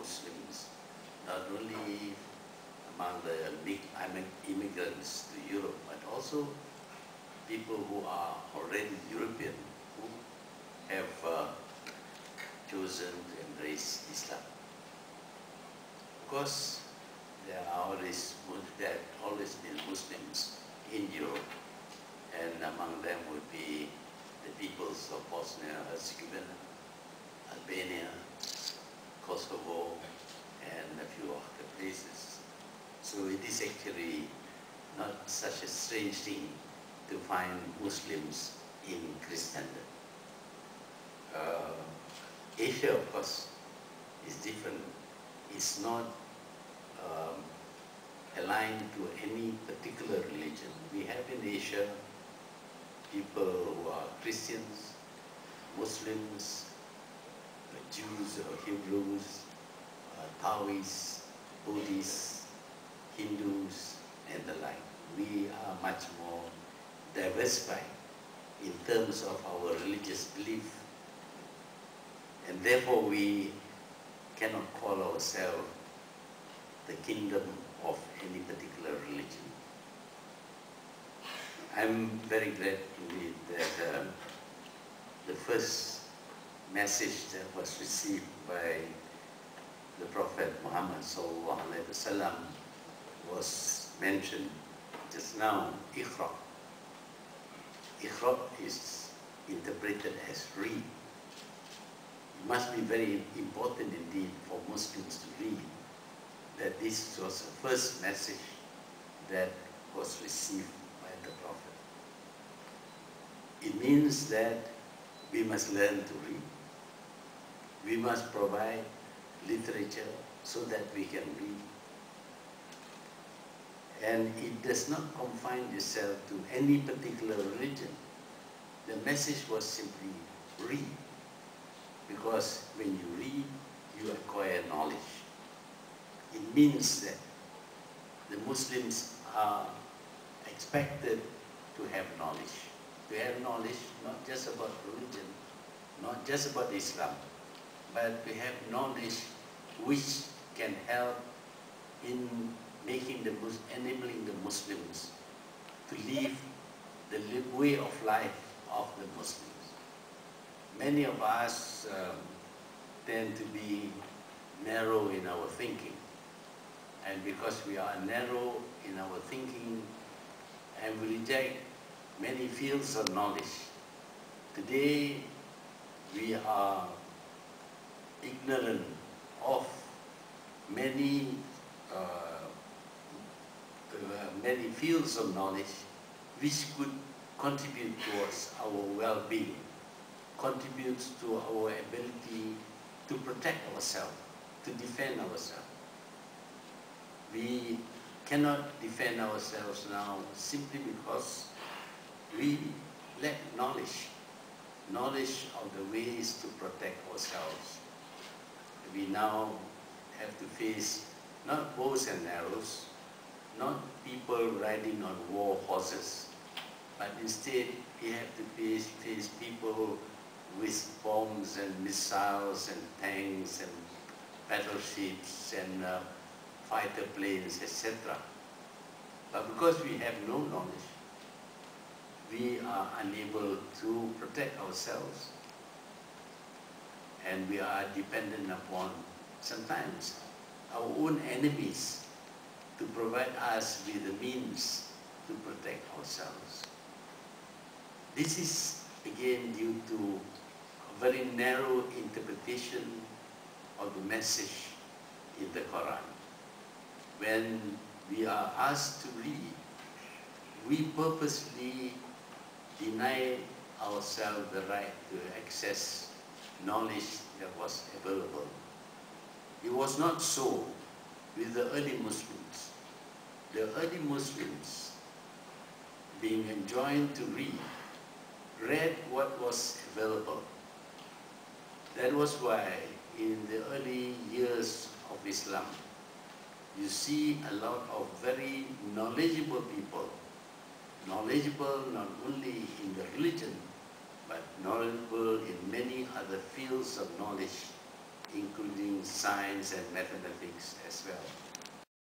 Muslims, not only among the big immigrants to Europe, but also people who are already European, who have chosen to embrace Islam. Of course, there have always been Muslims in Europe, and among them would be the peoples of Bosnia, Herzegovina, Albania, Kosovo, and a few other places. So it is actually not such a strange thing to find Muslims in Christendom. Asia, of course, is different. It's not aligned to any particular religion. We have in Asia people who are Christians, Muslims, Jews or Hebrews, Taoists, Buddhists, Hindus, and the like. We are much more diversified in terms of our religious belief, and therefore we cannot call ourselves the kingdom of any particular religion. I'm very glad indeed that the first message that was received by the Prophet Muhammad ﷺ was mentioned just now, Iqra. Iqra is interpreted as read. It must be very important indeed for Muslims to read that this was the first message that was received by the Prophet. It means that we must learn to read. We must provide literature so that we can read. And it does not confine itself to any particular religion. The message was simply read. Because when you read, you acquire knowledge. It means that the Muslims are expected to have knowledge. To have knowledge not just about religion, not just about Islam, but to have knowledge which can help in enabling the Muslims to live the way of life of the Muslims. Many of us tend to be narrow in our thinking. And because we are narrow in our thinking and we reject many fields of knowledge, today we are ignorant of many fields of knowledge which could contribute towards our well-being, contributes to our ability to protect ourselves, to defend ourselves. We cannot defend ourselves now simply because we lack knowledge of the ways to protect ourselves. We now have to face not bows and arrows, not people riding on war horses, but instead we have to face people with bombs and missiles and tanks and battleships and fighter planes, etc. But because we have no knowledge, we are unable to protect ourselves, and we are dependent upon sometimes our own enemies to provide us with the means to protect ourselves. This is again due to a very narrow interpretation of the message in the Quran. When we are asked to read, we purposely deny ourselves the right to access knowledge that was available. It was not so with the early Muslims. The early Muslims, being enjoined to read what was available. That was why in the early years of Islam, you see a lot of very knowledgeable people, knowledgeable not only in the religion, but knowledgeable in many other fields of knowledge including science and mathematics as well.